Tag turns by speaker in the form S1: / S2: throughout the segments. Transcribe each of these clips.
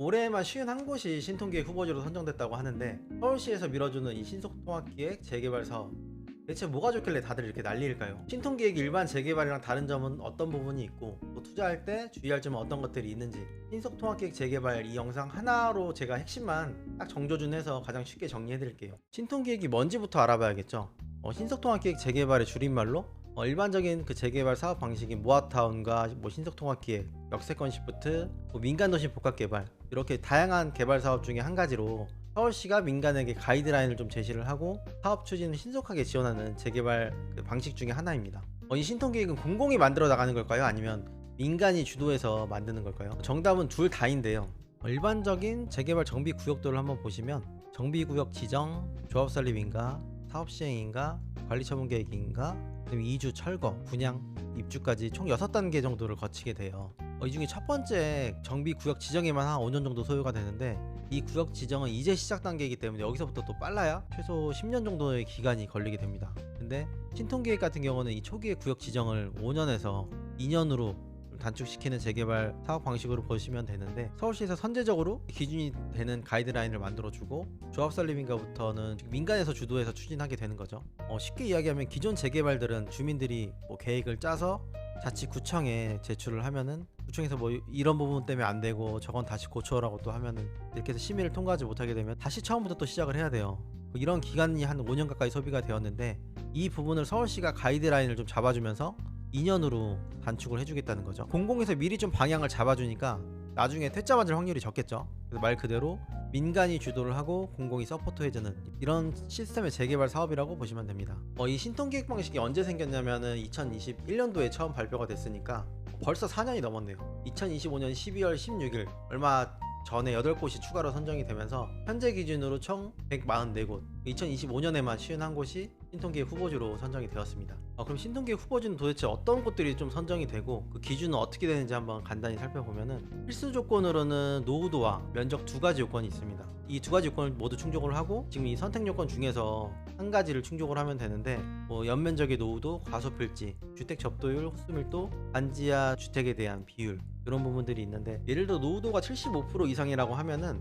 S1: 올해에만 51곳이 신통기획 후보지로 선정됐다고 하는데, 서울시에서 밀어주는 이 신속통합기획 재개발 사업, 대체 뭐가 좋길래 다들 이렇게 난리일까요? 신통기획이 일반 재개발이랑 다른 점은 어떤 부분이 있고, 또 투자할 때 주의할 점은 어떤 것들이 있는지, 신속통합기획 재개발 이 영상 하나로 제가 핵심만 딱 정조준해서 가장 쉽게 정리해드릴게요. 신통기획이 뭔지부터 알아봐야겠죠. 신속통합기획 재개발의 줄임말로 일반적인 그 재개발 사업 방식인 모아타운과 신속통합기획, 역세권 시프트, 민간도시 복합개발, 이렇게 다양한 개발 사업 중에 한 가지로 서울시가 민간에게 가이드라인을 좀 제시를 하고 사업 추진을 신속하게 지원하는 재개발 그 방식 중에 하나입니다. 이 신통기획은 공공이 만들어 나가는 걸까요? 아니면 민간이 주도해서 만드는 걸까요? 정답은 둘 다인데요. 일반적인 재개발 정비구역도를 한번 보시면 정비구역 지정, 조합 설립인가, 사업 시행인가, 관리처분계획인가, 그다음에 이주, 철거, 분양, 입주까지 총 6단계 정도를 거치게 돼요. 이 중에 첫 번째 정비구역 지정에만 한 5년 정도 소요가 되는데, 이 구역 지정은 이제 시작 단계이기 때문에 여기서부터 또 빨라야 최소 10년 정도의 기간이 걸리게 됩니다. 근데 신통기획 같은 경우는 이 초기의 구역 지정을 5년에서 2년으로 단축시키는 재개발 사업 방식으로 보시면 되는데, 서울시에서 선제적으로 기준이 되는 가이드라인을 만들어주고 조합 설립인가부터는 민간에서 주도해서 추진하게 되는 거죠. 쉽게 이야기하면 기존 재개발들은 주민들이 계획을 짜서 자치구청에 제출을 하면은 구청에서 이런 부분 때문에 안 되고 저건 다시 고쳐라고 또 하면은, 이렇게 해서 심의를 통과하지 못하게 되면 다시 처음부터 또 시작을 해야 돼요. 이런 기간이 한 5년 가까이 소비가 되었는데, 이 부분을 서울시가 가이드라인을 좀 잡아주면서 2년으로 단축을 해주겠다는 거죠. 공공에서 미리 좀 방향을 잡아주니까 나중에 퇴짜 맞을 확률이 적겠죠. 그래서 말 그대로 민간이 주도를 하고 공공이 서포트해주는 이런 시스템의 재개발 사업이라고 보시면 됩니다. 이 신통기획 방식이 언제 생겼냐면은 2021년도에 처음 발표가 됐으니까 벌써 4년이 넘었네요. 2025년 12월 16일, 얼마 전에 8곳이 추가로 선정이 되면서 현재 기준으로 총 144곳, 2025년에만 51곳이 신통기획 후보지로 선정이 되었습니다. 그럼 신통기획 후보지는 도대체 어떤 곳들이 좀 선정이 되고 그 기준은 어떻게 되는지 한번 간단히 살펴보면은, 필수 조건으로는 노후도와 면적 두 가지 요건이 있습니다. 이 두 가지 요건을 모두 충족을 하고, 지금 이 선택 요건 중에서 한 가지를 충족을 하면 되는데, 연면적의 노후도, 과소필지, 주택 접도율, 호수밀도, 단지하 주택에 대한 비율, 이런 부분들이 있는데, 예를 들어 노후도가 75% 이상이라고 하면은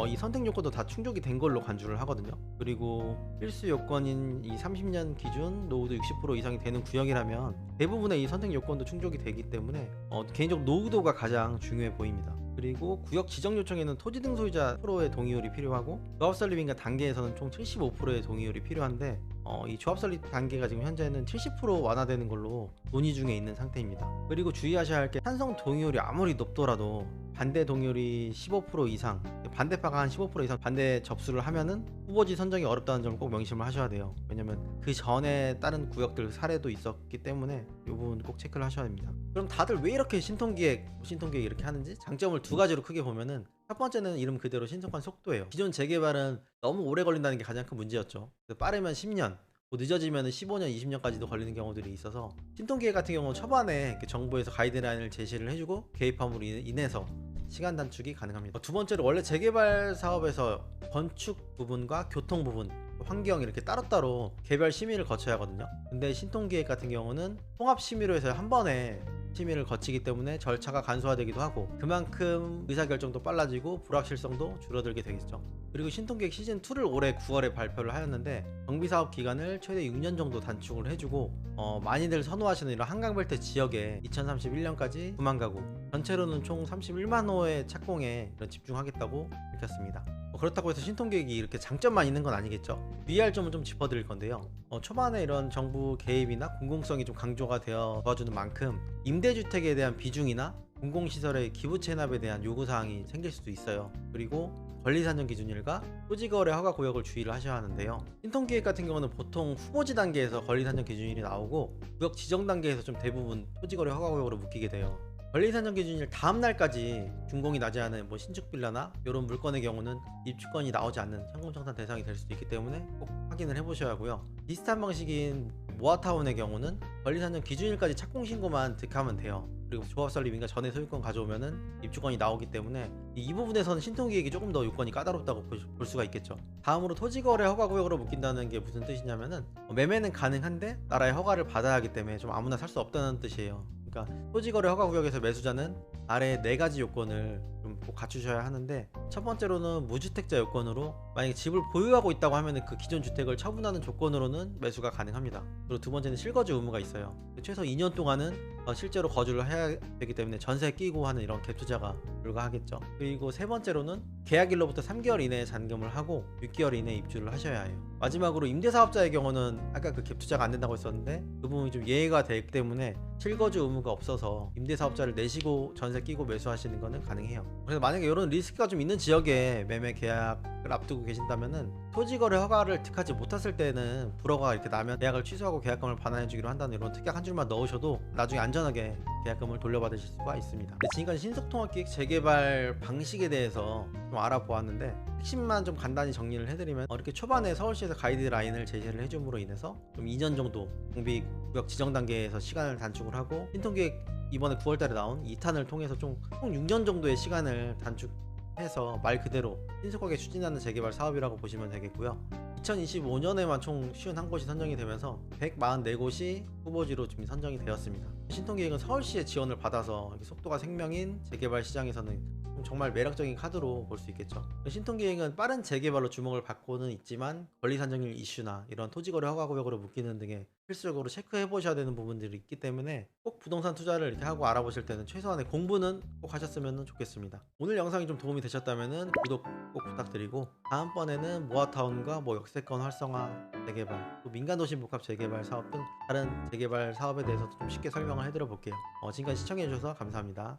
S1: 이 선택 요건도 다 충족이 된 걸로 간주를 하거든요. 그리고 필수 요건인 이 30년 기준 노후도 60% 이상이 되는 구역이라면 대부분의 이 선택 요건도 충족이 되기 때문에 개인적으로 노후도가 가장 중요해 보입니다. 그리고 구역 지정 요청에는 토지 등 소유자 프로의 동의율이 필요하고, 조합 설립인가 단계에서는 총 75%의 동의율이 필요한데, 이 조합 설립 단계가 지금 현재는 70% 완화되는 걸로 논의 중에 있는 상태입니다. 그리고 주의하셔야 할 게, 찬성 동의율이 아무리 높더라도 반대 동의율이 15% 이상, 반대파가 한 15% 이상 반대 접수를 하면은 후보지 선정이 어렵다는 점을 꼭 명심을 하셔야 돼요. 왜냐면 그 전에 다른 구역들 사례도 있었기 때문에 이 부분 꼭 체크를 하셔야 됩니다. 그럼 다들 왜 이렇게 신통기획 이렇게 하는지, 장점을 두 가지로 크게 보면은, 첫 번째는 이름 그대로 신속한 속도예요. 기존 재개발은 너무 오래 걸린다는 게 가장 큰 문제였죠. 빠르면 10년, 늦어지면 15년, 20년까지도 걸리는 경우들이 있어서, 신통기획 같은 경우는 초반에 정부에서 가이드라인을 제시를 해주고 개입함으로 인해서 시간 단축이 가능합니다. 두 번째로, 원래 재개발 사업에서 건축 부분과 교통 부분, 환경 이렇게 따로따로 개별 심의를 거쳐야 하거든요. 근데 신통기획 같은 경우는 통합 심의로 해서 한 번에 심의를 거치기 때문에 절차가 간소화되기도 하고, 그만큼 의사결정도 빨라지고 불확실성도 줄어들게 되겠죠. 그리고 신통기획 시즌2를 올해 9월에 발표를 하였는데, 정비사업 기간을 최대 6년 정도 단축을 해주고, 많이들 선호하시는 이런 한강벨트 지역에 2031년까지 9만 가구, 전체로는 총 31만 호의 착공에 집중하겠다고 밝혔습니다. 그렇다고 해서 신통기획이 이렇게 장점만 있는 건 아니겠죠. 주의할 점은 좀 짚어드릴 건데요. 초반에 이런 정부 개입이나 공공성이 좀 강조가 되어 도와주는 만큼 임대주택에 대한 비중이나 공공시설의 기부 체납에 대한 요구사항이 생길 수도 있어요. 그리고 권리산정 기준일과 토지거래 허가구역을 주의를 하셔야 하는데요. 신통기획 같은 경우는 보통 후보지 단계에서 권리산정 기준일이 나오고, 구역 지정 단계에서 좀 대부분 토지거래 허가구역으로 묶이게 돼요. 권리산정 기준일 다음 날까지 준공이 나지 않은 신축 빌라나 이런 물건의 경우는 입주권이 나오지 않는 현금청산 대상이 될 수도 있기 때문에 꼭 확인을 해보셔야 하고요. 비슷한 방식인 모아타운의 경우는 권리산정 기준일까지 착공 신고만 득하면 돼요. 그리고 조합 설립인가 전에 소유권 가져오면은 입주권이 나오기 때문에 이 부분에서는 신통기획이 조금 더 요건이 까다롭다고 볼 수가 있겠죠. 다음으로 토지거래 허가구역으로 묶인다는 게 무슨 뜻이냐면은, 매매는 가능한데 나라의 허가를 받아야 하기 때문에 좀 아무나 살 수 없다는 뜻이에요. 그러니까 토지거래 허가구역에서 매수자는 아래 4가지 요건을 좀 꼭 갖추셔야 하는데, 첫 번째로는 무주택자 요건으로 만약에 집을 보유하고 있다고 하면 그 기존 주택을 처분하는 조건으로는 매수가 가능합니다. 그리고 두 번째는 실거주 의무가 있어요. 최소 2년 동안은 실제로 거주를 해야 되기 때문에 전세 끼고 하는 이런 갭 투자가 불가하겠죠. 그리고 세 번째로는 계약일로부터 3개월 이내에 잔금을 하고 6개월 이내에 입주를 하셔야 해요. 마지막으로 임대사업자의 경우는 아까 그 갭 투자가 안 된다고 했었는데 그 부분이 좀 예외가 되기 때문에 실거주 의무가 없어서 임대사업자를 내시고 전세 끼고 매수하시는 거는 가능해요. 그래서 만약에 이런 리스크가 좀 있는 지역에 매매 계약을 앞두고 계신다면은 토지거래 허가를 득하지 못했을 때는 불허가 이렇게 나면 계약을 취소하고 계약금을 반환해 주기로 한다는 이런 특약 한 줄만 넣으셔도 나중에 안전하게 계약금을 돌려받으실 수가 있습니다. 지금까지 신속통합기획 재개발 방식에 대해서 좀 알아보았는데, 핵심만 좀 간단히 정리를 해드리면 이렇게 초반에 서울시에서 가이드라인을 제시를 해줌으로 인해서 좀 2년 정도 정비구역 지정 단계에서 시간을 단축을 하고, 신통기획 이번에 9월달에 나온 2탄을 통해서 총 6년 정도의 시간을 단축해서 말 그대로 신속하게 추진하는 재개발 사업이라고 보시면 되겠고요. 2025년에만 총 51곳이 선정이 되면서 144곳이 후보지로 지금 선정이 되었습니다. 신통기획은 서울시의 지원을 받아서 속도가 생명인 재개발 시장에서는 정말 매력적인 카드로 볼 수 있겠죠. 신통기획은 빠른 재개발로 주목을 받고는 있지만 권리산정일 이슈나 이런 토지거래 허가구역으로 묶이는 등의 필수적으로 체크해 보셔야 되는 부분들이 있기 때문에 꼭 부동산 투자를 이렇게 하고 알아보실 때는 최소한의 공부는 꼭 하셨으면 좋겠습니다. 오늘 영상이 좀 도움이 되셨다면 구독 꼭 부탁드리고, 다음번에는 모아타운과 역세권 활성화 재개발, 또 민간도시 복합 재개발 사업 등 다른 재개발 사업에 대해서도 좀 쉽게 설명을 해드려 볼게요. 지금까지 시청해 주셔서 감사합니다.